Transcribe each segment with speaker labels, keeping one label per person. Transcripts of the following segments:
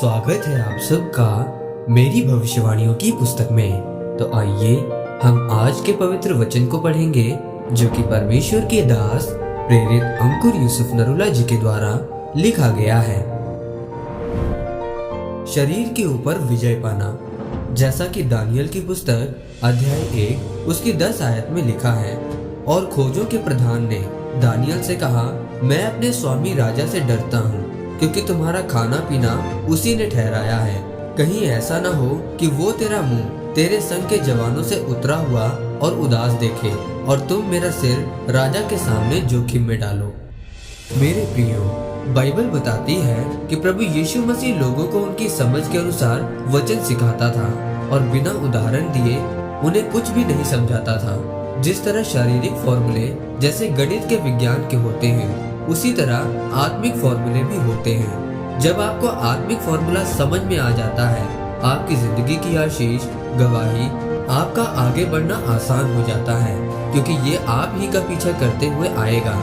Speaker 1: स्वागत है आप सबका मेरी भविष्यवाणियों की पुस्तक में। तो आइए हम आज के पवित्र वचन को पढ़ेंगे जो कि परमेश्वर के दास प्रेरित अंकुर यूसुफ नरूला जी के द्वारा लिखा गया है। शरीर के ऊपर विजय पाना। जैसा कि दानियल की पुस्तक अध्याय 1 उसकी 10 आयत में लिखा है, और खोजों के प्रधान ने दानियल से कहा, मैं अपने स्वामी राजा से डरता हूँ, क्योंकि तुम्हारा खाना पीना उसी ने ठहराया है। कहीं ऐसा न हो कि वो तेरा मुंह तेरे संग के जवानों से उतरा हुआ और उदास देखे और तुम मेरा सिर राजा के सामने जोखिम में डालो। मेरे प्रियो, बाइबल बताती है कि प्रभु यीशु मसीह लोगों को उनकी समझ के अनुसार वचन सिखाता था और बिना उदाहरण दिए उन्हें कुछ भी नहीं समझाता था। जिस तरह शारीरिक फॉर्मूले जैसे गणित के विज्ञान के होते हैं, उसी तरह आत्मिक फॉर्मूले भी होते हैं। जब आपको आत्मिक फॉर्मूला समझ में आ जाता है, आपकी जिंदगी की आशीष, गवाही, आपका आगे बढ़ना आसान हो जाता है, क्योंकि ये आप ही का पीछा करते हुए आएगा।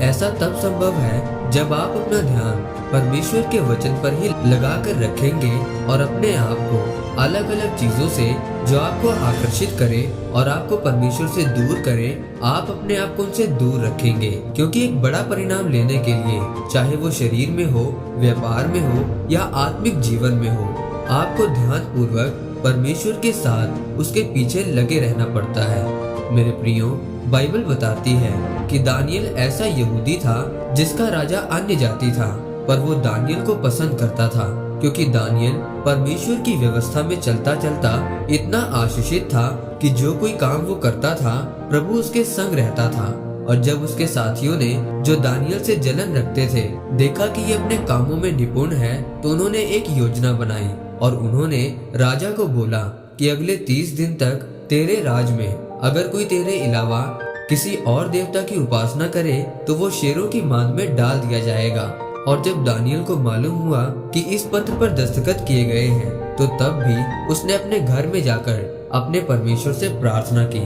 Speaker 1: ऐसा तब संभव है जब आप अपना ध्यान परमेश्वर के वचन पर ही लगा कर रखेंगे और अपने आप को अलग अलग चीजों से जो आपको आकर्षित करे और आपको परमेश्वर से दूर करे, आप अपने आप को उनसे दूर रखेंगे। क्योंकि एक बड़ा परिणाम लेने के लिए, चाहे वो शरीर में हो, व्यापार में हो या आत्मिक जीवन में हो, आपको ध्यान पूर्वक परमेश्वर के साथ उसके पीछे लगे रहना पड़ता है। मेरे प्रियो, बाइबल बताती है कि दानियल ऐसा यहूदी था जिसका राजा अन्य जाति था, पर वो दानियल को पसंद करता था, क्योंकि दानियल परमेश्वर की व्यवस्था में चलता चलता इतना आशीषित था कि जो कोई काम वो करता था, प्रभु उसके संग रहता था। और जब उसके साथियों ने, जो दानियल से जलन रखते थे, देखा कि ये अपने कामों में निपुण है, तो उन्होंने एक योजना बनाई और उन्होंने राजा को बोला कि अगले 30 दिन तक तेरे राज में अगर कोई तेरे अलावा किसी और देवता की उपासना करे तो वो शेरों की मांद में डाल दिया जाएगा। और जब दानियल को मालूम हुआ कि इस पत्र पर दस्तखत किए गए हैं, तो तब भी उसने अपने घर में जाकर अपने परमेश्वर से प्रार्थना की,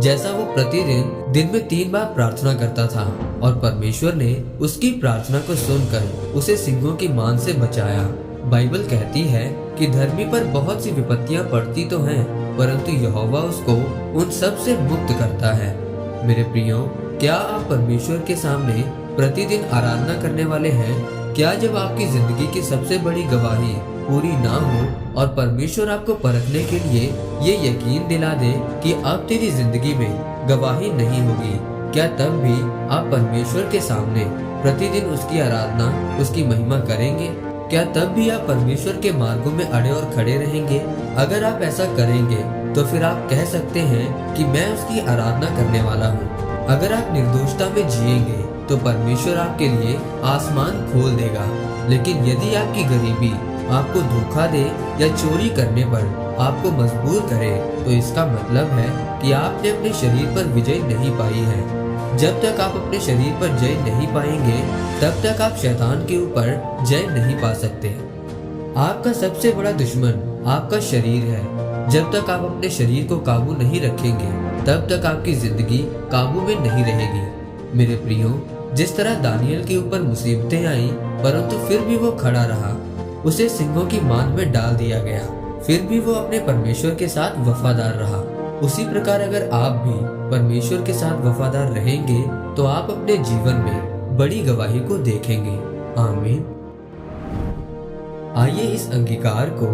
Speaker 1: जैसा वो प्रतिदिन दिन में 3 बार प्रार्थना करता था। और परमेश्वर ने उसकी प्रार्थना को सुनकर उसे सिंहों की मांद से बचाया। बाइबल कहती है कि धर्मी पर बहुत सी विपत्तियां पड़ती तो हैं, परंतु यहोवा उसको उन सब से मुक्त करता है। मेरे प्रियो, क्या आप परमेश्वर के सामने प्रतिदिन आराधना करने वाले हैं? क्या जब आपकी जिंदगी की सबसे बड़ी गवाही पूरी ना हो और परमेश्वर आपको परखने के लिए ये यकीन दिला दे कि अब तेरी जिंदगी में गवाही नहीं होगी, क्या तब भी आप परमेश्वर के सामने प्रतिदिन उसकी आराधना, उसकी महिमा करेंगे? क्या तब भी आप परमेश्वर के मार्गों में अड़े और खड़े रहेंगे? अगर आप ऐसा करेंगे तो फिर आप कह सकते हैं कि मैं उसकी आराधना करने वाला हूँ। अगर आप निर्दोषता में जिएंगे तो परमेश्वर आपके लिए आसमान खोल देगा। लेकिन यदि आपकी गरीबी आपको धोखा दे या चोरी करने पर आपको मजबूर करे, तो इसका मतलब है कि आपने अपने शरीर पर विजय नहीं पाई है। जब तक आप अपने शरीर पर जय नहीं पाएंगे, तब तक आप शैतान के ऊपर जय नहीं पा सकते। आपका सबसे बड़ा दुश्मन आपका शरीर है। जब तक आप अपने शरीर को काबू नहीं रखेंगे, तब तक आपकी जिंदगी काबू में नहीं रहेगी। मेरे प्रियो, जिस तरह दानियल के ऊपर मुसीबतें आई, परंतु फिर भी वो खड़ा रहा, उसे सिंहों की मांद में डाल दिया गया, फिर भी वो अपने परमेश्वर के साथ वफादार रहा। उसी प्रकार अगर आप भी परमेश्वर के साथ वफादार रहेंगे, तो आप अपने जीवन में बड़ी गवाही को देखेंगे। आमीन। आइए इस अंगीकार को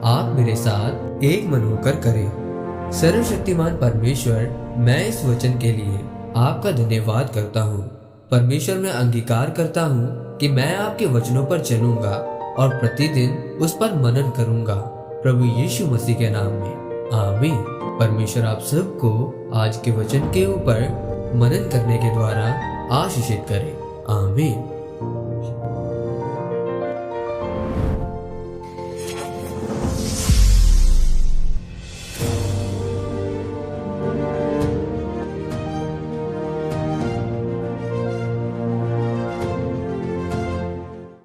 Speaker 1: आप मेरे साथ एक मन होकर करें। सर्वशक्तिमान परमेश्वर, मैं इस वचन के लिए आपका धन्यवाद करता हूँ। परमेश्वर, मैं अंगीकार करता हूँ कि मैं आपके वचनों पर चलूंगा और प्रतिदिन उस पर मनन करूंगा, प्रभु यीशु मसीह के नाम में। आमीन। परमेश्वर आप सबको आज के वचन के ऊपर मनन करने के द्वारा आशीषित करे। आमीन।